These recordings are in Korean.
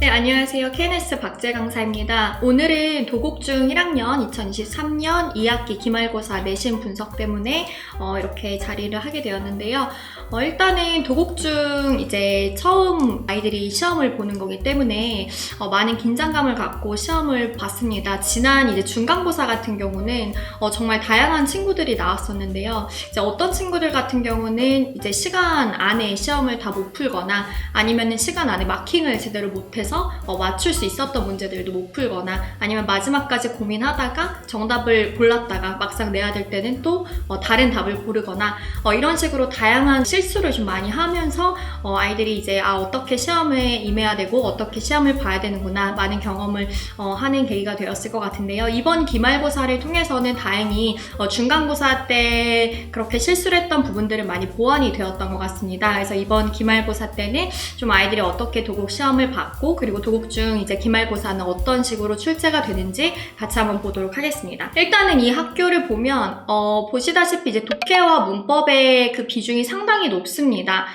네, 안녕하세요. KNS 박재 강사입니다. 오늘은 도곡중 1학년 2023년 2학기 기말고사 내신 분석 때문에 이렇게 자리를 하게 되었는데요. 일단은 도곡중 이제 처음 아이들이 시험을 보는 거기 때문에 많은 긴장감을 갖고 시험을 봤습니다. 지난 이제 중간고사 같은 경우는 정말 다양한 친구들이 나왔었는데요. 이제 어떤 친구들 같은 경우는 이제 시간 안에 시험을 다 못 풀거나 아니면은 시간 안에 마킹을 제대로 못해서 맞출 수 있었던 문제들도 못 풀거나 아니면 마지막까지 고민하다가 정답을 골랐다가 막상 내야 될 때는 또 다른 답을 고르거나 이런 식으로 다양한 실수를 좀 많이 하면서 아이들이 이제 어떻게 시험에 임해야 되고 어떻게 시험을 봐야 되는구나 많은 경험을 하는 계기가 되었을 것 같은데요. 이번 기말고사를 통해서는 다행히 중간고사 때 그렇게 실수를 했던 부분들은 많이 보완이 되었던 것 같습니다. 그래서 이번 기말고사 때는 좀 아이들이 어떻게 도곡 시험을 받고 그리고 도곡중 이제 기말고사는 어떤 식으로 출제가 되는지 같이 한번 보도록 하겠습니다. 일단은 이 학교를 보면 보시다시피 이제 독해와 문법의 그 비중이 상당히 높습니다.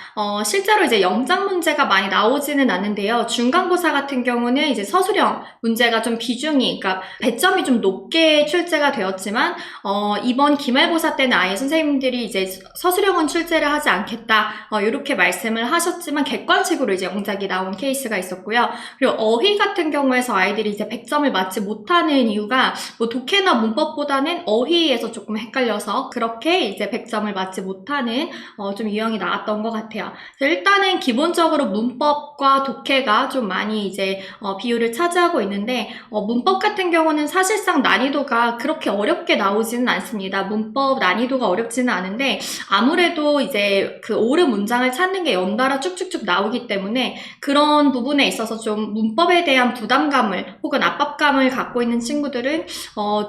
실제로 이제 영작 문제가 많이 나오지는 않는데요. 중간고사 같은 경우는 이제 서술형 문제가 좀 비중이, 그러니까 배점이 좀 높게 출제가 되었지만 이번 기말고사 때는 아예 선생님들이 이제 서술형은 출제를 하지 않겠다 이렇게 말씀을 하셨지만 객관식으로 이제 영작이 나온 케이스가 있었고요. 그리고 어휘 같은 경우에서 아이들이 이제 100점을 맞지 못하는 이유가 뭐 독해나 문법보다는 어휘에서 조금 헷갈려서 그렇게 이제 100점을 맞지 못하는 좀 유형이 나왔던 것 같아요. 일단은 기본적으로 문법과 독해가 좀 많이 이제 비율을 차지하고 있는데 문법 같은 경우는 사실상 난이도가 그렇게 어렵게 나오지는 않습니다. 문법 난이도가 어렵지는 않은데 아무래도 이제 그 옳은 문장을 찾는 게 연달아 쭉쭉쭉 나오기 때문에 그런 부분에 있어서 좀 문법에 대한 부담감을 혹은 압박감을 갖고 있는 친구들은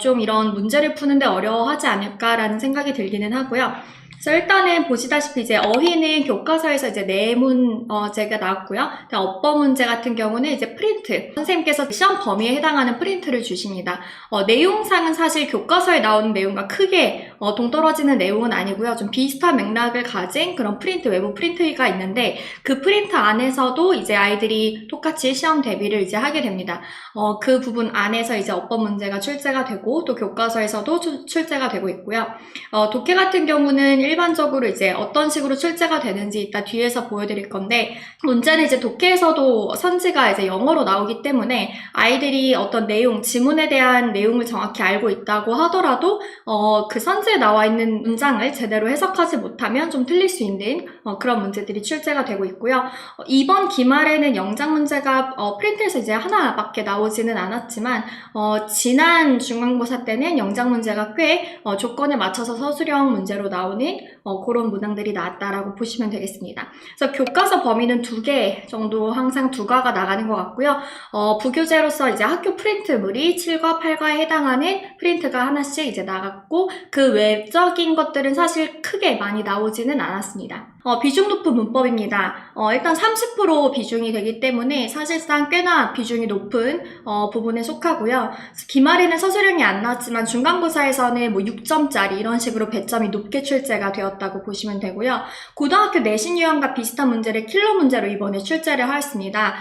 좀 이런 문제를 푸는데 어려워하지 않을까라는 생각이 들기는 하고요. 그래서 일단은 보시다시피 이제 어휘는 교과서에서 이제 네 문제가 나왔고요. 어법 문제 같은 경우는 이제 프린트. 선생님께서 시험 범위에 해당하는 프린트를 주십니다. 내용상은 사실 교과서에 나오는 내용과 크게 동떨어지는 내용은 아니고요. 좀 비슷한 맥락을 가진 그런 프린트, 외부 프린트가 있는데 그 프린트 안에서도 이제 아이들이 똑같이 시험 대비를 이제 하게 됩니다. 그 부분 안에서 이제 어법 문제가 출제가 되고 또 교과서에서도 출제가 되고 있고요. 독해 같은 경우는 일반적으로 이제 어떤 식으로 출제가 되는지 이따 뒤에서 보여드릴 건데 문제는 이제 독해에서도 선지가 이제 영어로 나오기 때문에 아이들이 어떤 내용, 지문에 대한 내용을 정확히 알고 있다고 하더라도 그 선지에 나와 있는 문장을 제대로 해석하지 못하면 좀 틀릴 수 있는 그런 문제들이 출제가 되고 있고요. 이번 기말에는 영작 문제가 프린트에서 이제 하나밖에 나오지는 않았지만 지난 중간고사 때는 영작 문제가 꽤 조건에 맞춰서 서술형 문제로 나오는 그런 문항들이 나왔다라고 보시면 되겠습니다. 그래서 교과서 범위는 2개 정도 항상 2과가 나가는 것 같고요. 부교재로서 이제 학교 프린트물이 7과 8과에 해당하는 프린트가 하나씩 이제 나갔고 그 외적인 것들은 사실 크게 많이 나오지는 않았습니다. 비중 높은 문법입니다. 일단 30% 비중이 되기 때문에 사실상 꽤나 비중이 높은 부분에 속하고요. 기말에는 서술형이 안 나왔지만 중간고사에서는 뭐 6점짜리 이런 식으로 배점이 높게 출제가 되었다고 보시면 되고요. 고등학교 내신 유형과 비슷한 문제를 킬러 문제로 이번에 출제를 하였습니다.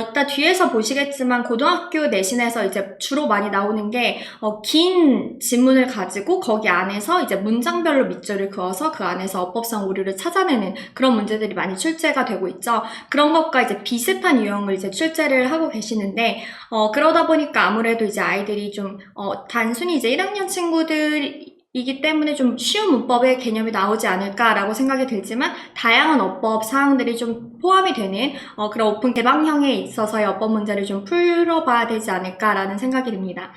이따 뒤에서 보시겠지만 고등학교 내신에서 이제 주로 많이 나오는 게 긴 지문을 가지고 거기 안에서 이제 문장별로 밑줄을 그어서 그 안에서 어법상 오류를 찾아내는 그런 문제들이 많이 출제가 되고 있죠. 그런 것과 이제 비슷한 유형을 이제 출제를 하고 계시는데 그러다 보니까 아무래도 이제 아이들이 좀 단순히 이제 1학년 친구들이기 때문에 좀 쉬운 문법의 개념이 나오지 않을까라고 생각이 들지만 다양한 어법 사항들이 좀 포함이 되는 그런 오픈 개방형에 있어서의 어법 문제를 좀 풀어봐야 되지 않을까라는 생각이 듭니다.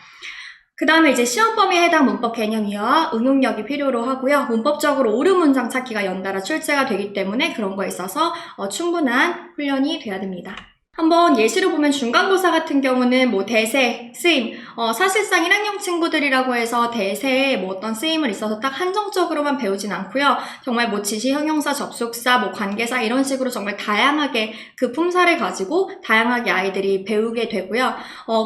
그 다음에 이제 시험 범위에 해당 문법 개념 이해와 응용력이 필요로 하고요. 문법적으로 옳은 문장 찾기가 연달아 출제가 되기 때문에 그런 거에 있어서 충분한 훈련이 돼야 됩니다. 한번 예시를 보면 중간고사 같은 경우는 뭐 대세, 쓰임, 사실상 1학년 친구들이라고 해서 대세에 뭐 어떤 쓰임을 있어서 딱 한정적으로만 배우진 않고요. 정말 뭐 지시, 형용사, 접속사, 뭐 관계사 이런 식으로 정말 다양하게 그 품사를 가지고 다양하게 아이들이 배우게 되고요.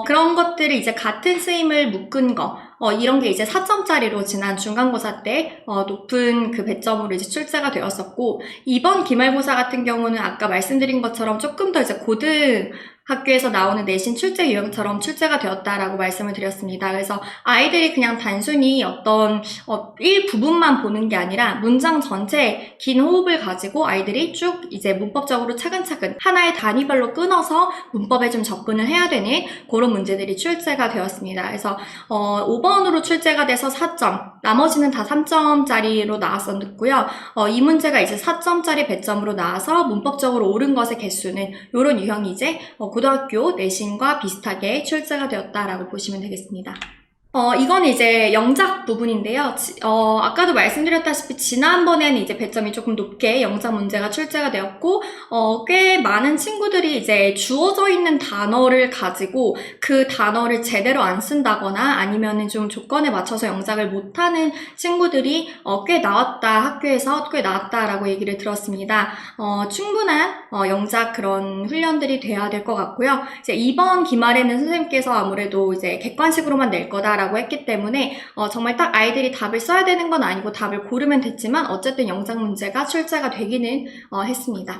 그런 것들을 이제 같은 쓰임을 묶은 거, 이런 게 이제 4점짜리로 지난 중간고사 때 높은 그 배점으로 이제 출제가 되었었고, 이번 기말고사 같은 경우는 아까 말씀드린 것처럼 조금 더 이제 고등 학교에서 나오는 내신 출제 유형처럼 출제가 되었다라고 말씀을 드렸습니다. 그래서 아이들이 그냥 단순히 어떤 일부분만 보는 게 아니라 문장 전체에 긴 호흡을 가지고 아이들이 쭉 이제 문법적으로 차근차근 하나의 단위별로 끊어서 문법에 좀 접근을 해야 되는 그런 문제들이 출제가 되었습니다. 그래서 5번으로 출제가 돼서 4점, 나머지는 다 3점짜리로 나왔었고요. 이 문제가 이제 4점짜리 배점으로 나와서 문법적으로 옳은 것의 개수는 이런 유형이 이제 고등학교 내신과 비슷하게 출제가 되었다라고 보시면 되겠습니다. 이건 이제 영작 부분인데요. 아까도 말씀드렸다시피 지난번에는 이제 배점이 조금 높게 영작 문제가 출제가 되었고, 꽤 많은 친구들이 이제 주어져 있는 단어를 가지고 그 단어를 제대로 안 쓴다거나 아니면은 좀 조건에 맞춰서 영작을 못하는 친구들이 꽤 나왔다, 학교에서 꽤 나왔다라고 얘기를 들었습니다. 충분한 영작 그런 훈련들이 돼야 될 것 같고요. 이제 이번 기말에는 선생님께서 아무래도 이제 객관식으로만 낼 거다 라고 했기 때문에 정말 딱 아이들이 답을 써야 되는 건 아니고 답을 고르면 됐지만 어쨌든 영작 문제가 출제가 되기는 했습니다.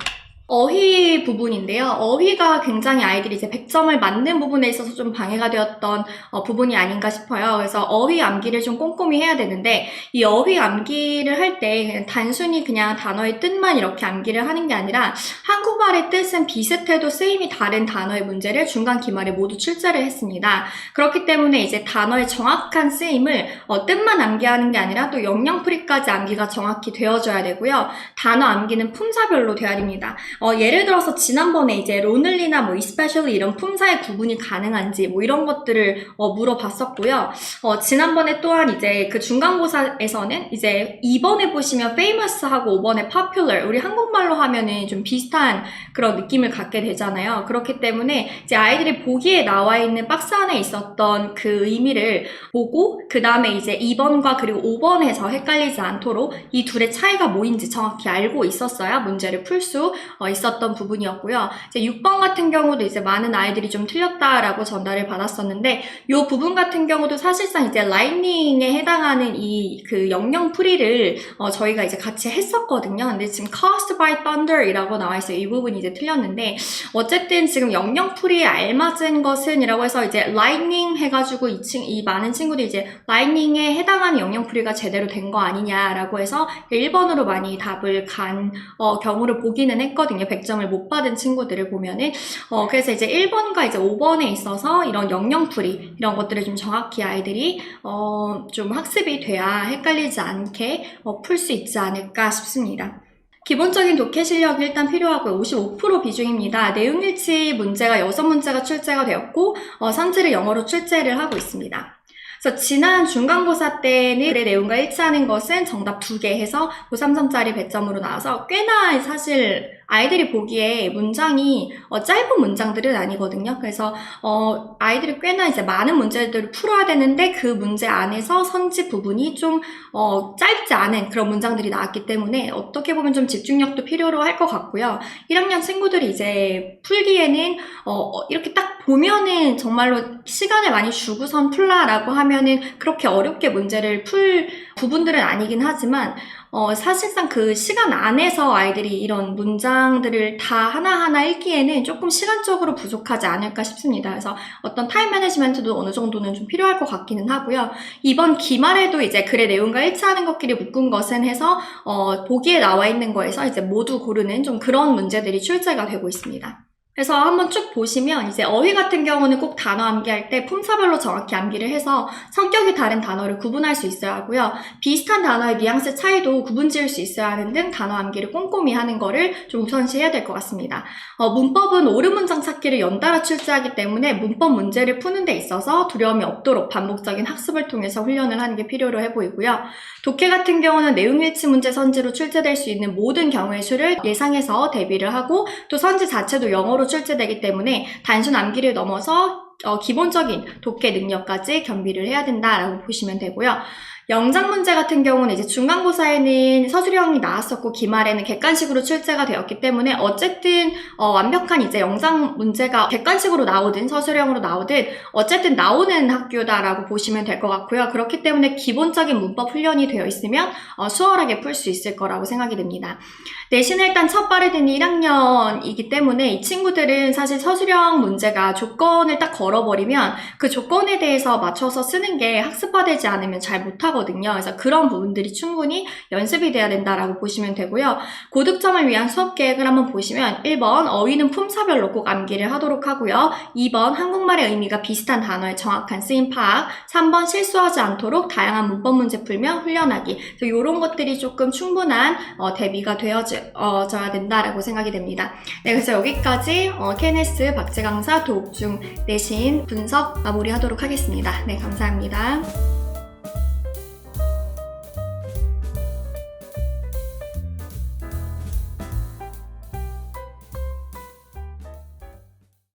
어휘 부분인데요. 어휘가 굉장히 아이들이 이제 100점을 맞는 부분에 있어서 좀 방해가 되었던 부분이 아닌가 싶어요. 그래서 어휘 암기를 좀 꼼꼼히 해야 되는데 이 어휘 암기를 할 때 단순히 그냥 단어의 뜻만 이렇게 암기를 하는 게 아니라 한국말의 뜻은 비슷해도 쓰임이 다른 단어의 문제를 중간 기말에 모두 출제를 했습니다. 그렇기 때문에 이제 단어의 정확한 쓰임을 뜻만 암기하는 게 아니라 또 영영풀이까지 암기가 정확히 되어줘야 되고요. 단어 암기는 품사별로 돼야 됩니다. 예를 들어서 지난번에 이제 로늘리나 뭐 especially 이런 품사의 구분이 가능한지 뭐 이런 것들을 물어봤었고요. 지난번에 또한 이제 그 중간고사에서는 이제 2번에 보시면 famous하고 5번에 popular, 우리 한국말로 하면은 좀 비슷한 그런 느낌을 갖게 되잖아요. 그렇기 때문에 이제 아이들이 보기에 나와 있는 박스 안에 있었던 그 의미를 보고 그 다음에 이제 2번과 그리고 5번에서 헷갈리지 않도록 이 둘의 차이가 뭐인지 정확히 알고 있었어야 문제를 풀 수 있었던 부분이었고요. 이제 6번 같은 경우도 이제 많은 아이들이 좀 틀렸다라고 전달을 받았었는데 이 부분 같은 경우도 사실상 이제 라이닝에 해당하는 이 그 영영풀이를 저희가 이제 같이 했었거든요. 근데 지금 caused by thunder이라고 나와 있어요. 이 부분이 이제 틀렸는데 어쨌든 지금 영영풀이에 알맞은 것은 이라고 해서 이제 lightning 해가지고 이 많은 친구들이 이제 lightning에 해당하는 영영풀이가 제대로 된 거 아니냐라고 해서 1번으로 많이 답을 간 경우를 보기는 했거든요. 100점을 못 받은 친구들을 보면은 그래서 이제 1번과 이제 5번에 있어서 이런 영영풀이 이런 것들을 좀 정확히 아이들이 좀 학습이 돼야 헷갈리지 않게 풀 수 있지 않을까 싶습니다. 기본적인 독해 실력이 일단 필요하고요. 55% 비중입니다. 내용일치 문제가 6문제가 출제가 되었고 선지를 영어로 출제를 하고 있습니다. 그래서 지난 중간고사 때는 글의 내용과 일치하는 것은 정답 2개 해서 3점짜리 배점으로 나와서 꽤나 사실 아이들이 보기에 문장이 짧은 문장들은 아니거든요. 그래서 아이들이 꽤나 이제 많은 문제들을 풀어야 되는데 그 문제 안에서 선지 부분이 좀 짧지 않은 그런 문장들이 나왔기 때문에 어떻게 보면 좀 집중력도 필요로 할 것 같고요. 1학년 친구들이 이제 풀기에는 이렇게 딱 보면은 정말로 시간을 많이 주고선 풀라라고 하면은 그렇게 어렵게 문제를 풀 부분들은 아니긴 하지만 사실상 그 시간 안에서 아이들이 이런 문장들을 다 하나하나 읽기에는 조금 시간적으로 부족하지 않을까 싶습니다. 그래서 어떤 타임 매니지먼트도 어느 정도는 좀 필요할 것 같기는 하고요. 이번 기말에도 이제 글의 내용과 일치하는 것끼리 묶은 것은 해서 보기에 나와 있는 거에서 이제 모두 고르는 좀 그런 문제들이 출제가 되고 있습니다. 그래서 한번 쭉 보시면 이제 어휘 같은 경우는 꼭 단어 암기할 때 품사별로 정확히 암기를 해서 성격이 다른 단어를 구분할 수 있어야 하고요. 비슷한 단어의 뉘앙스 차이도 구분 지을 수 있어야 하는 등 단어 암기를 꼼꼼히 하는 거를 좀 우선시해야 될 것 같습니다. 문법은 옳은 문장 찾기를 연달아 출제하기 때문에 문법 문제를 푸는 데 있어서 두려움이 없도록 반복적인 학습을 통해서 훈련을 하는 게 필요로 해 보이고요. 독해 같은 경우는 내용일치 문제 선지로 출제될 수 있는 모든 경우의 수를 예상해서 대비를 하고 또 선지 자체도 영어로 출제되기 때문에 단순 암기를 넘어서 기본적인 독해 능력까지 겸비를 해야 된다라고 보시면 되고요. 영작 문제 같은 경우는 이제 중간고사에는 서술형이 나왔었고 기말에는 객관식으로 출제가 되었기 때문에 어쨌든 완벽한 이제 영작 문제가 객관식으로 나오든 서술형으로 나오든 어쨌든 나오는 학교다라고 보시면 될 것 같고요. 그렇기 때문에 기본적인 문법 훈련이 되어 있으면 수월하게 풀 수 있을 거라고 생각이 됩니다. 내신은 일단 첫 발에 드는 1학년이기 때문에 이 친구들은 사실 서술형 문제가 조건을 딱 걸어버리면 그 조건에 대해서 맞춰서 쓰는 게 학습화되지 않으면 잘 못하거든요. 그래서 그런 부분들이 충분히 연습이 돼야 된다라고 보시면 되고요. 고득점을 위한 수업 계획을 한번 보시면 1번 어휘는 품사별로 꼭 암기를 하도록 하고요. 2번 한국말의 의미가 비슷한 단어의 정확한 쓰임 파악, 3번 실수하지 않도록 다양한 문법 문제 풀며 훈련하기. 이런 것들이 조금 충분한 대비가 되어져야 된다라고 생각이 됩니다. 네, 그래서 여기까지 KNS 박제 강사 도옥중 내신 분석 마무리하도록 하겠습니다. 네, 감사합니다.